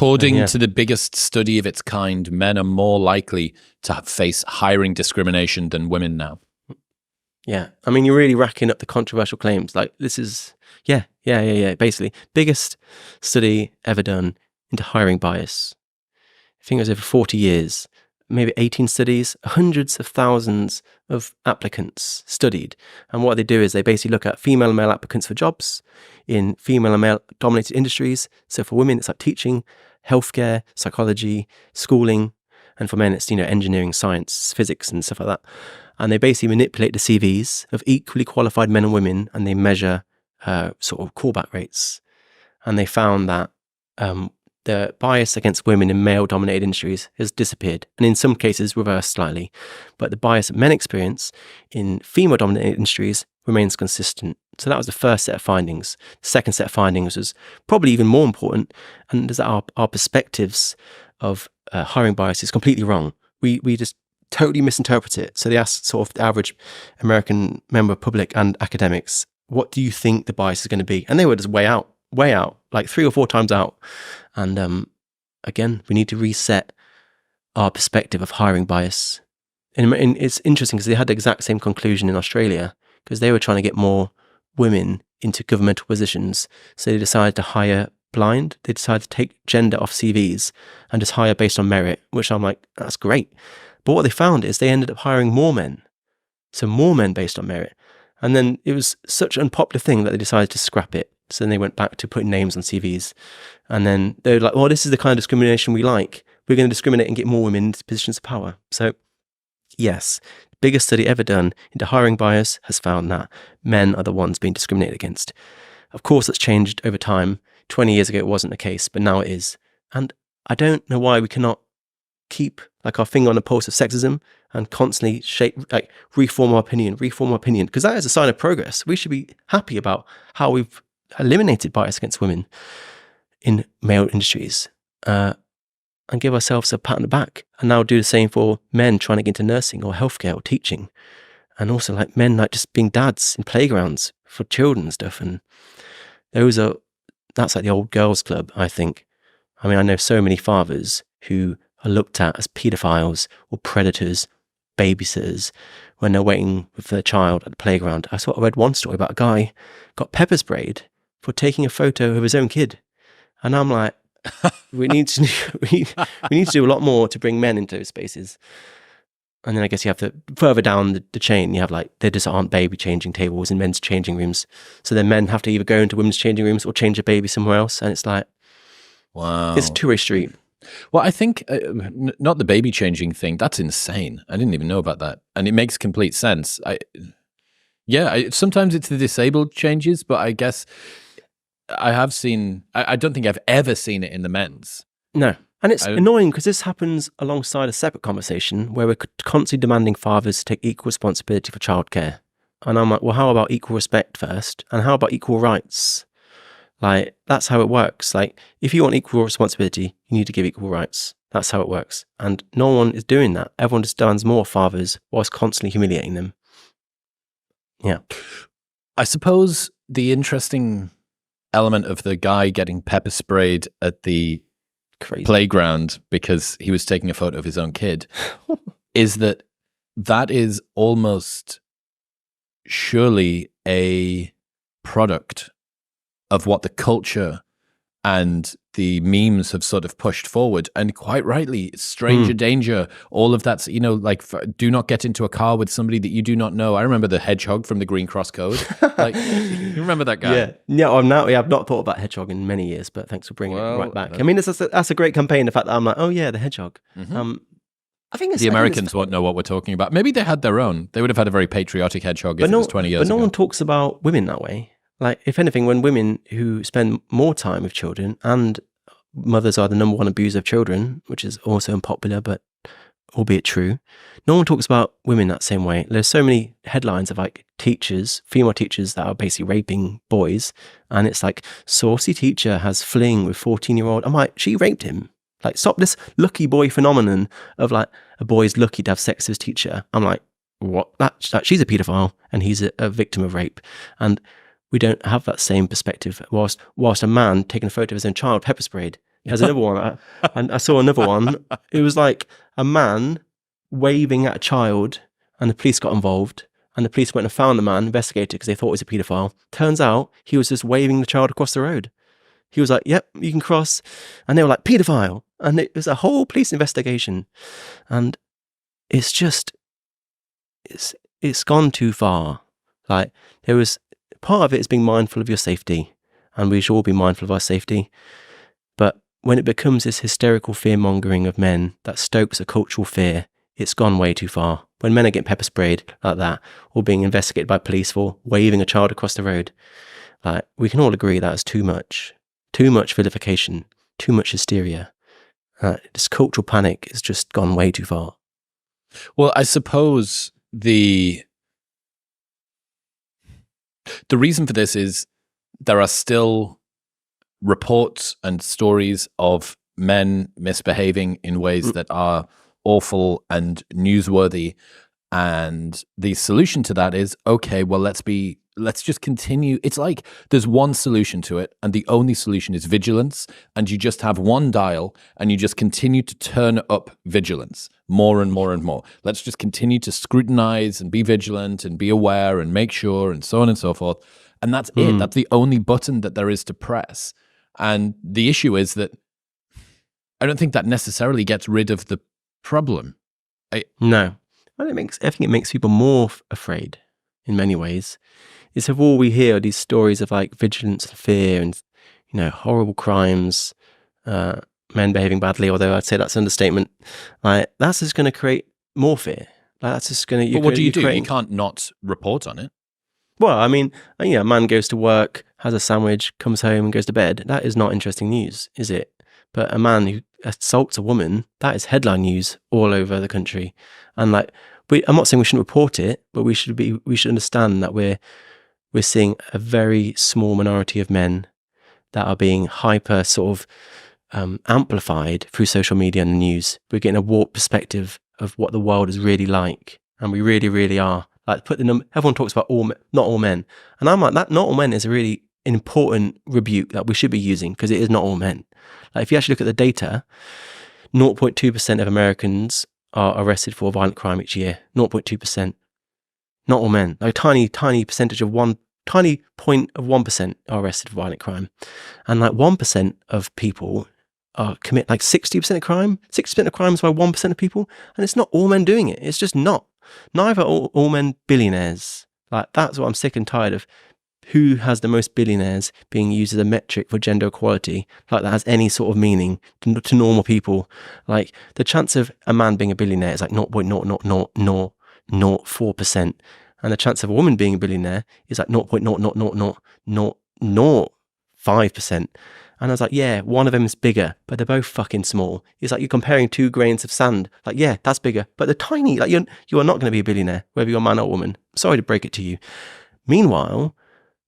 According to the biggest study of its kind, men are more likely to face hiring discrimination than women now. Yeah. I mean, you're really racking up the controversial claims. Like, this is, yeah. Basically, biggest study ever done into hiring bias. I think it was over 40 years, maybe 18 studies, hundreds of thousands of applicants studied. And what they do is they basically look at female and male applicants for jobs in female and male dominated industries. So for women, it's like teaching, healthcare, psychology, schooling. And for men, it's, engineering, science, physics and stuff like that. And they basically manipulate the CVs of equally qualified men and women, and they measure sort of callback rates. And they found that the bias against women in male-dominated industries has disappeared, and in some cases reversed slightly. But the bias that men experience in female-dominated industries remains consistent. So that was the first set of findings. The second set of findings was probably even more important, and is that our perspectives of hiring bias is completely wrong. We just totally misinterpret it. So they asked sort of the average American member of public and academics, what do you think the bias is going to be? And they were just way out, like 3 or 4 times out. And again, we need to reset our perspective of hiring bias. And it's interesting because they had the exact same conclusion in Australia, because they were trying to get more women into governmental positions. So they decided to hire blind. They decided to take gender off CVs and just hire based on merit, which I'm like, that's great. But what they found is they ended up hiring more men. So more men based on merit. And then it was such an unpopular thing that they decided to scrap it. So then they went back to putting names on CVs. And then they're like, well, this is the kind of discrimination we like. We're going to discriminate and get more women into positions of power. So yes, the biggest study ever done into hiring bias has found that men are the ones being discriminated against. Of course, that's changed over time. 20 years ago, it wasn't the case, but now it is. And I don't know why we cannot keep like our finger on the pulse of sexism and constantly reform our opinion, because that is a sign of progress. We should be happy about how we've eliminated bias against women in male industries and give ourselves a pat on the back, and now do the same for men trying to get into nursing or healthcare or teaching, and also like men like just being dads in playgrounds for children and stuff. And that's like the old girls club, I think. I mean, I know so many fathers who are looked at as paedophiles or predators, babysitters, when they're waiting with their child at the playground. I read one story about a guy got pepper sprayed for taking a photo of his own kid. And I'm like, we need to do a lot more to bring men into those spaces. And then I guess you have to, further down the chain, you have like, there just aren't baby changing tables in men's changing rooms. So then men have to either go into women's changing rooms or change a baby somewhere else. And it's like, wow, it's a two-way street. Well, I think not the baby changing thing. That's insane. I didn't even know about that, and it makes complete sense. Sometimes it's the disabled changes, but I guess I have seen. I don't think I've ever seen it in the men's. No, and it's annoying because this happens alongside a separate conversation where we're constantly demanding fathers to take equal responsibility for childcare, and I'm like, well, how about equal respect first, and how about equal rights? Like, that's how it works. Like, if you want equal responsibility, you need to give equal rights. That's how it works. And no one is doing that. Everyone just demands more fathers whilst constantly humiliating them. Yeah. I suppose the interesting element of the guy getting pepper sprayed at the playground because he was taking a photo of his own kid is that is almost surely a product of what the culture and the memes have sort of pushed forward. And quite rightly, stranger danger, all of that's, like, do not get into a car with somebody that you do not know. I remember the hedgehog from the Green Cross Code. Like, you remember that guy? Yeah. I've not thought about hedgehog in many years, but thanks for bringing it right back. I mean, that's a great campaign. The fact that I'm like, oh yeah, the hedgehog. Mm-hmm. I think the Americans won't know what we're talking about. Maybe they had their own. They would have had a very patriotic hedgehog if it was 20 years ago. But no one talks about women that way. Like, if anything, when women who spend more time with children, and mothers are the number one abuser of children, which is also unpopular, but albeit true, no one talks about women that same way. There's so many headlines of like teachers, female teachers that are basically raping boys. And it's like, saucy teacher has fling with 14-year-old. I'm like, she raped him. Like, stop this lucky boy phenomenon of like a boy's lucky to have sex with his teacher. I'm like, what? She's a paedophile and he's a victim of rape. And we don't have that same perspective. Whilst a man taking a photo of his own child pepper sprayed, There's another one. I saw another one. It was like a man waving at a child, and the police got involved. And the police went and found the man, investigated because they thought he was a paedophile. Turns out he was just waving the child across the road. He was like, "Yep, you can cross," and they were like, "Paedophile," and it was a whole police investigation. And it's just, it's gone too far. Like, there was part of it is being mindful of your safety, and we should all be mindful of our safety. But when it becomes this hysterical fear mongering of men that stokes a cultural fear, it's gone way too far. When men are getting pepper sprayed like that, or being investigated by police for waving a child across the road, like, we can all agree that is too much vilification, too much hysteria. This cultural panic has just gone way too far. Well, I suppose the reason for this is there are still reports and stories of men misbehaving in ways that are awful and newsworthy. And the solution to that is, okay, well, let's just continue. It's like there's one solution to it, and the only solution is vigilance. And you just have one dial, and you just continue to turn up vigilance more and more and more. Let's just continue to scrutinize and be vigilant and be aware and make sure and so on and so forth. And that's it. That's the only button that there is to press. And the issue is that I don't think that necessarily gets rid of the problem. No. Well, I think it makes people more afraid in many ways. It's of all we hear these stories of like vigilance and fear and, horrible crimes, men behaving badly, although I'd say that's an understatement. Like, that's just going to create more fear. Like, that's just going to... But what do you do? You can't not report on it. Well, I mean, a man goes to work, has a sandwich, comes home and goes to bed. That is not interesting news, is it? But a man who assaults a woman, that is headline news all over the country. And like, I'm not saying we shouldn't report it, but we should understand that we're seeing a very small minority of men that are being hyper sort of amplified through social media and the news. We're getting a warped perspective of what the world is really like, and we really, really are. Like, everyone talks about not all men, and I'm like, that not all men is a really important rebuke that we should be using, because it is not all men. Like, if you actually look at the data, 0.2% of Americans are arrested for violent crime each year. 0.2%. Not all men. Like, tiny percentage of tiny point of 1% are arrested for violent crime. And like 1% of people commit like 60% of crime. 60% of crime is by 1% of people. And it's not all men doing it. It's just not. Neither are all men billionaires. Like, that's what I'm sick and tired of. Who has the most billionaires being used as a metric for gender equality? Like, that has any sort of meaning to normal people. Like, the chance of a man being a billionaire is like 0.00004%. And the chance of a woman being a billionaire is like 0.00005%. And I was like, yeah, one of them is bigger, but they're both fucking small. It's like you're comparing 2 grains of sand. Like, yeah, that's bigger, but they're tiny. Like, you are not going to be a billionaire, whether you're a man or woman. Sorry to break it to you. Meanwhile,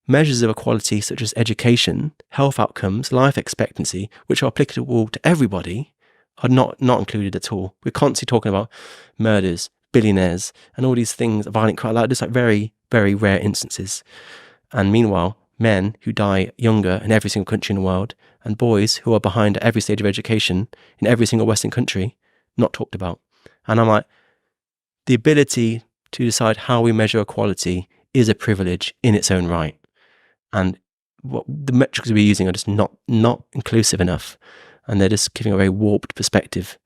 measures of equality such as education, health outcomes, life expectancy, which are applicable to everybody, are not included at all. We're constantly talking about murders, billionaires, and all these things, violent crime, like just like very, very rare instances. And meanwhile, men who die younger in every single country in the world, and boys who are behind at every stage of education in every single Western country, not talked about. And I'm like, the ability to decide how we measure equality is a privilege in its own right. And what the metrics we're using are just not inclusive enough. And they're just giving a very warped perspective.